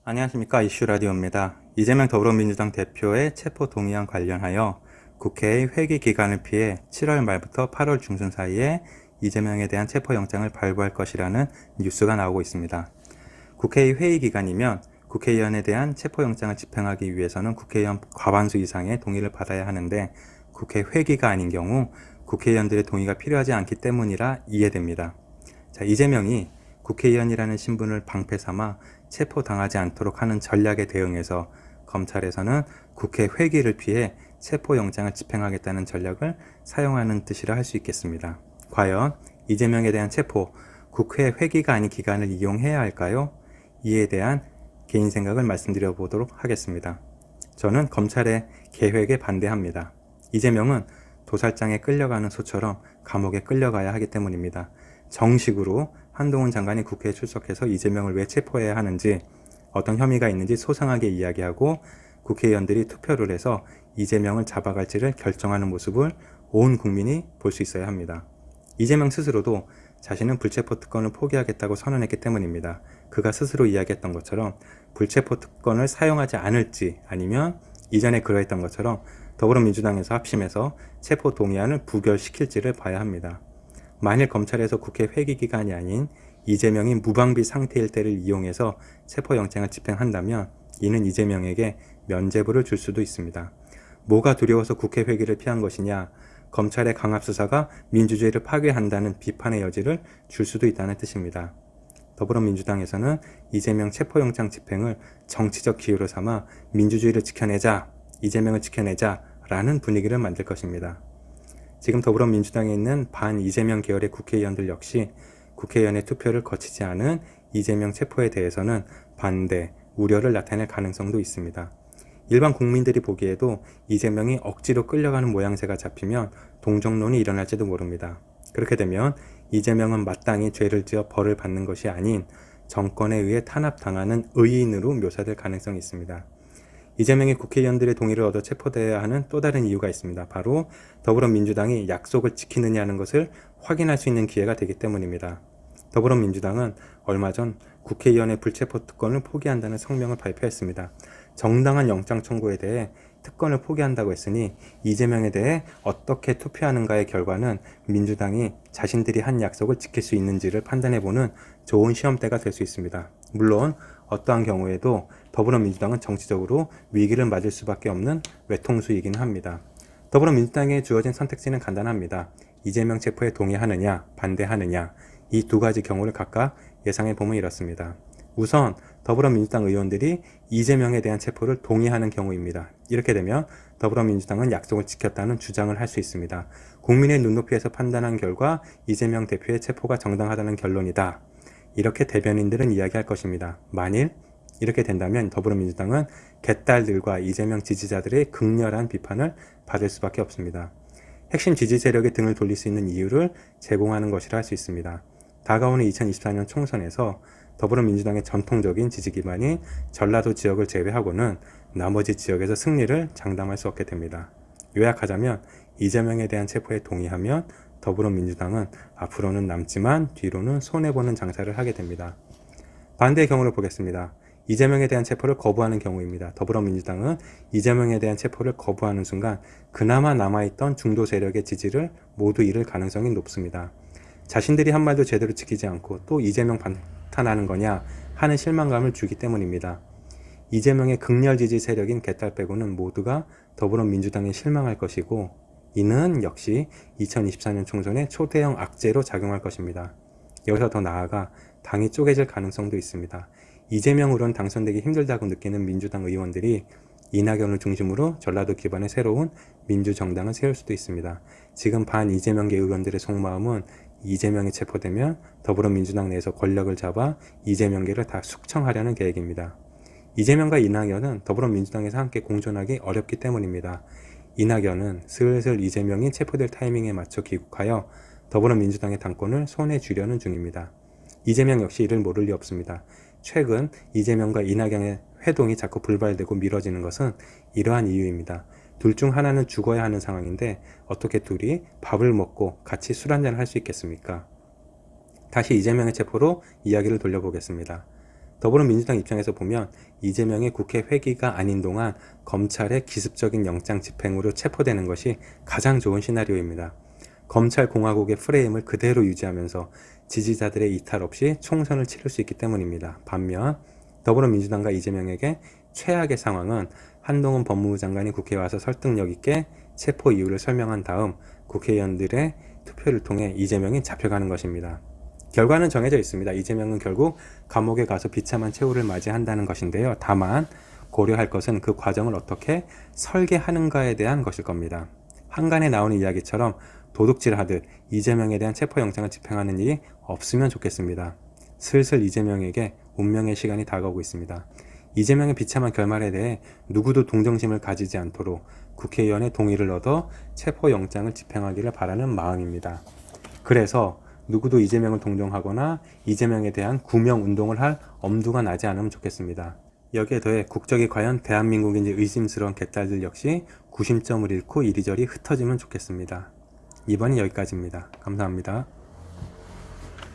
안녕하십니까. 이슈라디오입니다. 이재명 더불어민주당 대표의 체포 동의안 관련하여 국회의 회기 기간을 피해 7월 말부터 8월 중순 사이에 이재명에 대한 체포영장을 발부할 것이라는 뉴스가 나오고 있습니다. 국회의 회의 기간이면 국회의원에 대한 체포영장을 집행하기 위해서는 국회의원 과반수 이상의 동의를 받아야 하는데 국회 회기가 아닌 경우 국회의원들의 동의가 필요하지 않기 때문이라 이해됩니다. 자, 이재명이 국회의원이라는 신분을 방패 삼아 체포당하지 않도록 하는 전략에 대응해서 검찰에서는 국회 회기를 피해 체포영장을 집행하겠다는 전략을 사용하는 뜻이라 할 수 있겠습니다. 과연 이재명에 대한 체포, 국회 회기가 아닌 기간을 이용해야 할까요? 이에 대한 개인 생각을 말씀드려 보도록 하겠습니다. 저는 검찰의 계획에 반대합니다. 이재명은 도살장에 끌려가는 소처럼 감옥에 끌려가야 하기 때문입니다. 정식으로 한동훈 장관이 국회에 출석해서 이재명을 왜 체포해야 하는지, 어떤 혐의가 있는지 소상하게 이야기하고 국회의원들이 투표를 해서 이재명을 잡아갈지를 결정하는 모습을 온 국민이 볼 수 있어야 합니다. 이재명 스스로도 자신은 불체포 특권을 포기하겠다고 선언했기 때문입니다. 그가 스스로 이야기했던 것처럼 불체포 특권을 사용하지 않을지, 아니면 이전에 그러했던 것처럼 더불어민주당에서 합심해서 체포 동의안을 부결시킬지를 봐야 합니다. 만일 검찰에서 국회 회기 기간이 아닌 이재명이 무방비 상태일 때를 이용해서 체포영장을 집행한다면 이는 이재명에게 면죄부를 줄 수도 있습니다. 뭐가 두려워서 국회 회기를 피한 것이냐, 검찰의 강압수사가 민주주의를 파괴한다는 비판의 여지를 줄 수도 있다는 뜻입니다. 더불어민주당에서는 이재명 체포영장 집행을 정치적 기회로 삼아 민주주의를 지켜내자, 이재명을 지켜내자 라는 분위기를 만들 것입니다. 지금 더불어민주당에 있는 반 이재명 계열의 국회의원들 역시 국회의원의 투표를 거치지 않은 이재명 체포에 대해서는 반대, 우려를 나타낼 가능성도 있습니다. 일반 국민들이 보기에도 이재명이 억지로 끌려가는 모양새가 잡히면 동정론이 일어날지도 모릅니다. 그렇게 되면 이재명은 마땅히 죄를 지어 벌을 받는 것이 아닌 정권에 의해 탄압당하는 의인으로 묘사될 가능성이 있습니다. 이재명이 국회의원들의 동의를 얻어 체포되어야 하는 또 다른 이유가 있습니다. 바로 더불어민주당이 약속을 지키느냐는 것을 확인할 수 있는 기회가 되기 때문입니다. 더불어민주당은 얼마 전 국회의원의 불체포 특권을 포기한다는 성명을 발표했습니다. 정당한 영장 청구에 대해 특권을 포기한다고 했으니 이재명에 대해 어떻게 투표하는가의 결과는 민주당이 자신들이 한 약속을 지킬 수 있는지를 판단해보는 좋은 시험대가 될 수 있습니다. 물론 어떠한 경우에도 더불어민주당은 정치적으로 위기를 맞을 수밖에 없는 외통수이기는 합니다. 더불어민주당에 주어진 선택지는 간단합니다. 이재명 체포에 동의하느냐, 반대하느냐, 이 두 가지 경우를 각각 예상해보면 이렇습니다. 우선 더불어민주당 의원들이 이재명에 대한 체포를 동의하는 경우입니다. 이렇게 되면 더불어민주당은 약속을 지켰다는 주장을 할 수 있습니다. 국민의 눈높이에서 판단한 결과 이재명 대표의 체포가 정당하다는 결론이다. 이렇게 대변인들은 이야기할 것입니다. 만일 이렇게 된다면 더불어민주당은 개딸들과 이재명 지지자들의 극렬한 비판을 받을 수밖에 없습니다. 핵심 지지 세력의 등을 돌릴 수 있는 이유를 제공하는 것이라 할 수 있습니다. 다가오는 2024년 총선에서 더불어민주당의 전통적인 지지 기반인 전라도 지역을 제외하고는 나머지 지역에서 승리를 장담할 수 없게 됩니다. 요약하자면 이재명에 대한 체포에 동의하면 더불어민주당은 앞으로는 남지만 뒤로는 손해보는 장사를 하게 됩니다. 반대의 경우를 보겠습니다. 이재명에 대한 체포를 거부하는 경우입니다. 더불어민주당은 이재명에 대한 체포를 거부하는 순간 그나마 남아있던 중도 세력의 지지를 모두 잃을 가능성이 높습니다. 자신들이 한 말도 제대로 지키지 않고 또 이재명 반탄하는 거냐 하는 실망감을 주기 때문입니다. 이재명의 극렬 지지 세력인 개딸 빼고는 모두가 더불어민주당에 실망할 것이고 이는 역시 2024년 총선의 초대형 악재로 작용할 것입니다. 여기서 더 나아가 당이 쪼개질 가능성도 있습니다. 이재명 의원 당선되기 힘들다고 느끼는 민주당 의원들이 이낙연을 중심으로 전라도 기반의 새로운 민주정당을 세울 수도 있습니다. 지금 반 이재명계 의원들의 속마음은 이재명이 체포되면 더불어민주당 내에서 권력을 잡아 이재명계를 다 숙청하려는 계획입니다. 이재명과 이낙연은 더불어민주당에서 함께 공존하기 어렵기 때문입니다. 이낙연은 슬슬 이재명이 체포될 타이밍에 맞춰 귀국하여 더불어민주당의 당권을 손에 쥐려는 중입니다. 이재명 역시 이를 모를 리 없습니다. 최근 이재명과 이낙연의 회동이 자꾸 불발되고 미뤄지는 것은 이러한 이유입니다. 둘 중 하나는 죽어야 하는 상황인데 어떻게 둘이 밥을 먹고 같이 술 한잔을 할 수 있겠습니까? 다시 이재명의 체포로 이야기를 돌려보겠습니다. 더불어민주당 입장에서 보면 이재명이 국회 회기가 아닌 동안 검찰의 기습적인 영장 집행으로 체포되는 것이 가장 좋은 시나리오입니다. 검찰 공화국의 프레임을 그대로 유지하면서 지지자들의 이탈 없이 총선을 치를 수 있기 때문입니다. 반면 더불어민주당과 이재명에게 최악의 상황은 한동훈 법무부 장관이 국회에 와서 설득력 있게 체포 이유를 설명한 다음 국회의원들의 투표를 통해 이재명이 잡혀가는 것입니다. 결과는 정해져 있습니다. 이재명은 결국 감옥에 가서 비참한 최후를 맞이한다는 것인데요. 다만 고려할 것은 그 과정을 어떻게 설계하는가에 대한 것일 겁니다. 한간에 나오는 이야기처럼 도둑질하듯 이재명에 대한 체포영장을 집행하는 일이 없으면 좋겠습니다. 슬슬 이재명에게 운명의 시간이 다가오고 있습니다. 이재명의 비참한 결말에 대해 누구도 동정심을 가지지 않도록 국회의원의 동의를 얻어 체포영장을 집행하기를 바라는 마음입니다. 그래서 누구도 이재명을 동정하거나 이재명에 대한 구명운동을 할 엄두가 나지 않으면 좋겠습니다. 여기에 더해 국적이 과연 대한민국인지 의심스러운 개딸들 역시 구심점을 잃고 이리저리 흩어지면 좋겠습니다. 이번엔 여기까지입니다. 감사합니다.